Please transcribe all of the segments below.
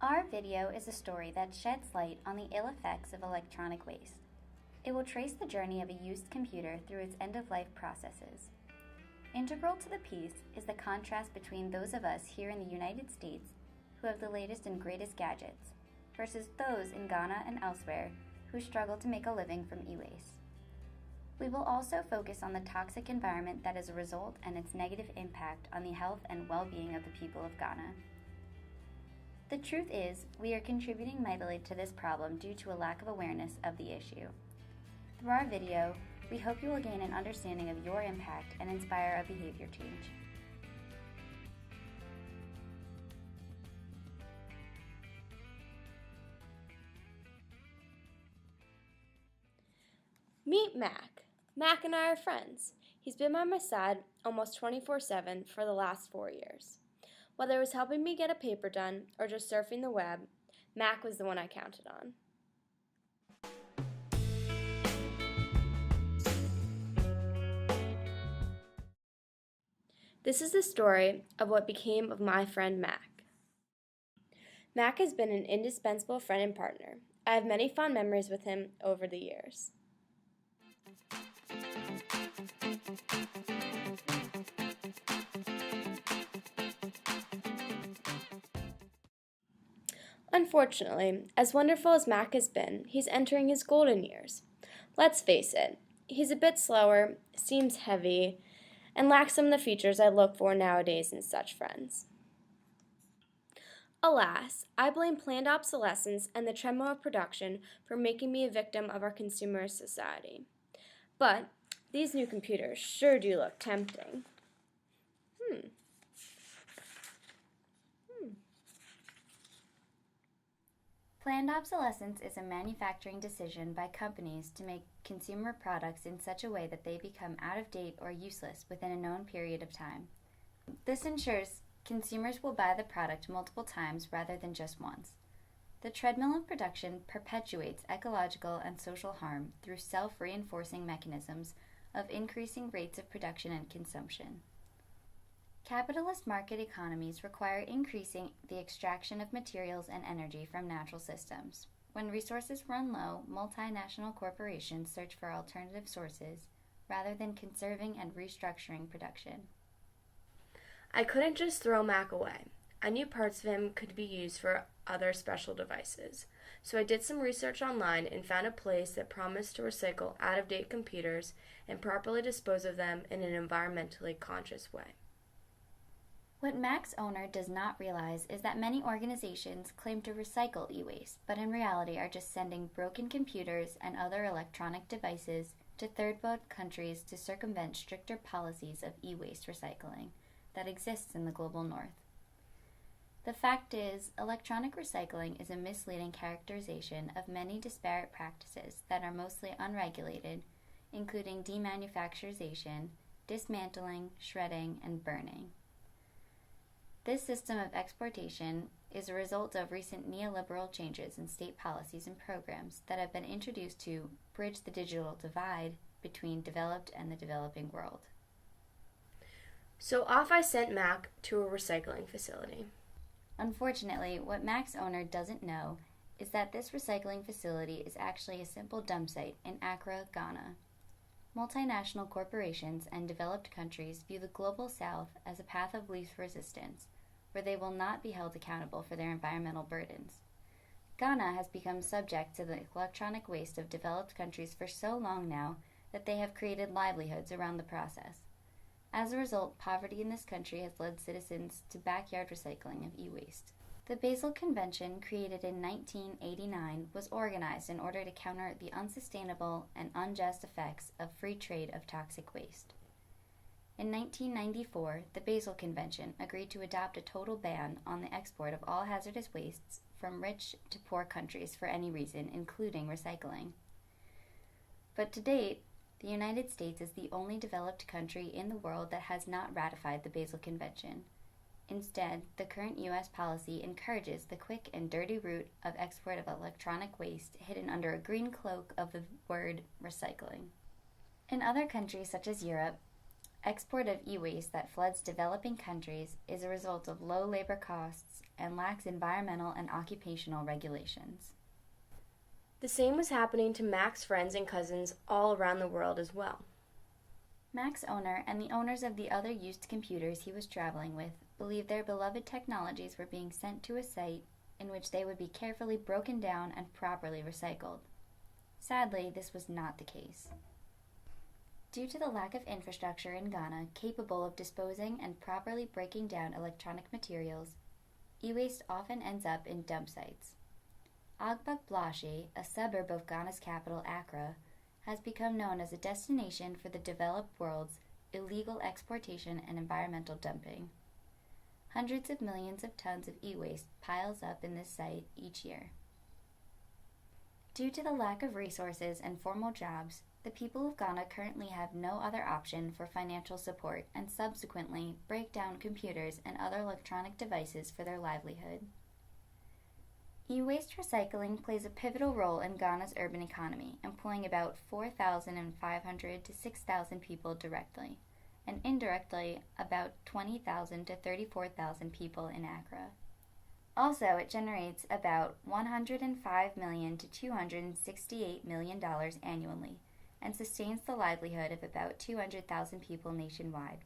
Our video is a story that sheds light on the ill effects of electronic waste. It will trace the journey of a used computer through its end-of-life processes. Integral to the piece is the contrast between those of us here in the United States who have the latest and greatest gadgets versus those in Ghana and elsewhere who struggle to make a living from e-waste. We will also focus on the toxic environment that is a result and its negative impact on the health and well-being of the people of Ghana. The truth is, we are contributing mightily to this problem due to a lack of awareness of the issue. Through our video, we hope you will gain an understanding of your impact and inspire a behavior change. Meet Mac. Mac and I are friends. He's been by my side almost 24/7 for the last 4 years. Whether it was helping me get a paper done or just surfing the web, Mac was the one I counted on. This is the story of what became of my friend Mac. Mac has been an indispensable friend and partner. I have many fond memories with him over the years. Unfortunately, as wonderful as Mac has been, he's entering his golden years. Let's face it, he's a bit slower, seems heavy, and lacks some of the features I look for nowadays in such friends. Alas, I blame planned obsolescence and the treadmill of production for making me a victim of our consumerist society. But these new computers sure do look tempting. Planned obsolescence is a manufacturing decision by companies to make consumer products in such a way that they become out of date or useless within a known period of time. This ensures consumers will buy the product multiple times rather than just once. The treadmill of production perpetuates ecological and social harm through self-reinforcing mechanisms of increasing rates of production and consumption. Capitalist market economies require increasing the extraction of materials and energy from natural systems. When resources run low, multinational corporations search for alternative sources rather than conserving and restructuring production. I couldn't just throw Mac away. I knew parts of him could be used for other special devices. So I did some research online and found a place that promised to recycle out-of-date computers and properly dispose of them in an environmentally conscious way. What Mac's owner does not realize is that many organizations claim to recycle e-waste, but in reality are just sending broken computers and other electronic devices to third-world countries to circumvent stricter policies of e-waste recycling that exists in the global north. The fact is, electronic recycling is a misleading characterization of many disparate practices that are mostly unregulated, including demanufacturization, dismantling, shredding, and burning. This system of exportation is a result of recent neoliberal changes in state policies and programs that have been introduced to bridge the digital divide between developed and the developing world. So off I sent Mac to a recycling facility. Unfortunately, what Mac's owner doesn't know is that this recycling facility is actually a simple dump site in Accra, Ghana. Multinational corporations and developed countries view the global south as a path of least resistance, where they will not be held accountable for their environmental burdens. Ghana has become subject to the electronic waste of developed countries for so long now that they have created livelihoods around the process. As a result, poverty in this country has led citizens to backyard recycling of e-waste. The Basel Convention, created in 1989, was organized in order to counter the unsustainable and unjust effects of free trade of toxic waste. In 1994, the Basel Convention agreed to adopt a total ban on the export of all hazardous wastes from rich to poor countries for any reason, including recycling. But to date, the United States is the only developed country in the world that has not ratified the Basel Convention. Instead, the current U.S. policy encourages the quick and dirty route of export of electronic waste hidden under a green cloak of the word recycling. In other countries such as Europe, Export of e-waste that floods developing countries is a result of low labor costs and lacks environmental and occupational regulations. The same was happening to Mac's friends and cousins all around the world as well. Mac's owner and the owners of the other used computers he was traveling with believed their beloved technologies were being sent to a site in which they would be carefully broken down and properly recycled. Sadly, this was not the case. Due to the lack of infrastructure in Ghana capable of disposing and properly breaking down electronic materials, e-waste often ends up in dump sites. Ogbukblashi, a suburb of Ghana's capital, Accra, has become known as a destination for the developed world's illegal exportation and environmental dumping. Hundreds of millions of tons of e-waste piles up in this site each year. Due to the lack of resources and formal jobs, the people of Ghana currently have no other option for financial support and subsequently break down computers and other electronic devices for their livelihood. E-waste recycling plays a pivotal role in Ghana's urban economy, employing about 4,500 to 6,000 people directly, and indirectly about 20,000 to 34,000 people in Accra. Also, it generates about $105 million to $268 million annually, and sustains the livelihood of about 200,000 people nationwide.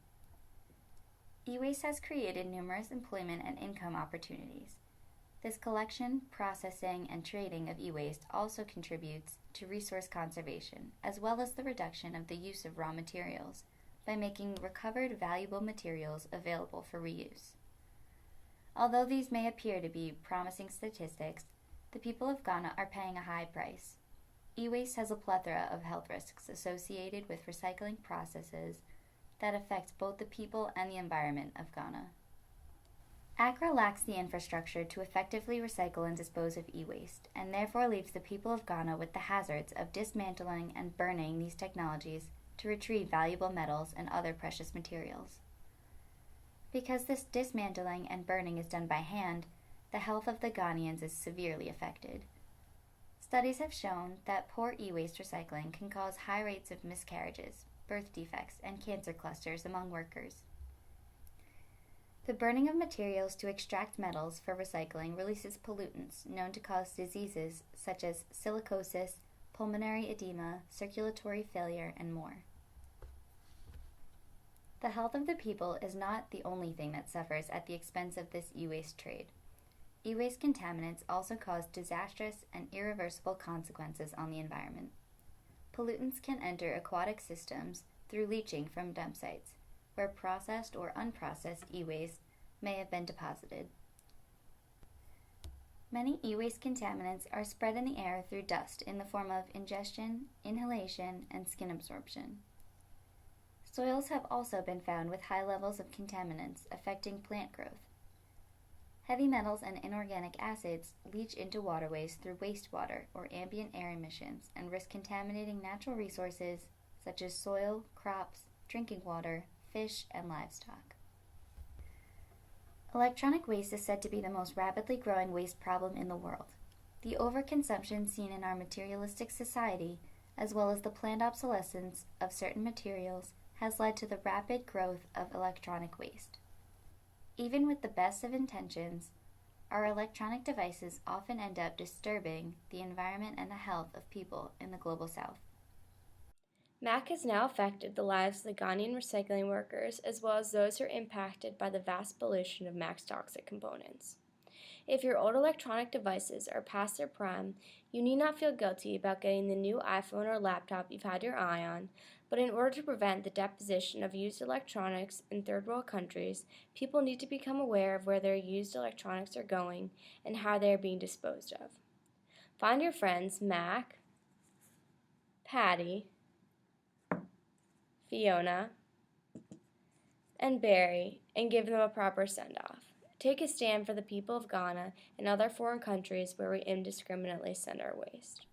E-waste has created numerous employment and income opportunities. This collection, processing, and trading of e-waste also contributes to resource conservation, as well as the reduction of the use of raw materials, by making recovered valuable materials available for reuse. Although these may appear to be promising statistics, the people of Ghana are paying a high price. E-waste has a plethora of health risks associated with recycling processes that affect both the people and the environment of Ghana. Accra lacks the infrastructure to effectively recycle and dispose of e-waste, and therefore leaves the people of Ghana with the hazards of dismantling and burning these technologies to retrieve valuable metals and other precious materials. Because this dismantling and burning is done by hand, the health of the Ghanaians is severely affected. Studies have shown that poor e-waste recycling can cause high rates of miscarriages, birth defects, and cancer clusters among workers. The burning of materials to extract metals for recycling releases pollutants known to cause diseases such as silicosis, pulmonary edema, circulatory failure, and more. The health of the people is not the only thing that suffers at the expense of this e-waste trade. E-waste contaminants also cause disastrous and irreversible consequences on the environment. Pollutants can enter aquatic systems through leaching from dump sites, where processed or unprocessed e-waste may have been deposited. Many e-waste contaminants are spread in the air through dust in the form of ingestion, inhalation, and skin absorption. Soils have also been found with high levels of contaminants affecting plant growth. Heavy metals and inorganic acids leach into waterways through wastewater or ambient air emissions and risk contaminating natural resources such as soil, crops, drinking water, fish, and livestock. Electronic waste is said to be the most rapidly growing waste problem in the world. The overconsumption seen in our materialistic society, as well as the planned obsolescence of certain materials, has led to the rapid growth of electronic waste. Even with the best of intentions, our electronic devices often end up disturbing the environment and the health of people in the global south. MAC has now affected the lives of the Ghanaian recycling workers as well as those who are impacted by the vast pollution of MAC's toxic components. If your old electronic devices are past their prime, you need not feel guilty about getting the new iPhone or laptop you've had your eye on, but in order to prevent the deposition of used electronics in third world countries, people need to become aware of where their used electronics are going and how they are being disposed of. Find your friends Mac, Patty, Fiona, and Barry and give them a proper send-off. Take a stand for the people of Ghana and other foreign countries where we indiscriminately send our waste.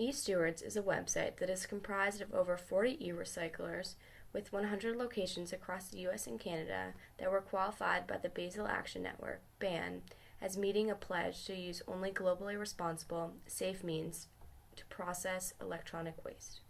eStewards is a website that is comprised of over 40 e-recyclers with 100 locations across the U.S. and Canada that were qualified by the Basel Action Network, BAN, as meeting a pledge to use only globally responsible, safe means to process electronic waste.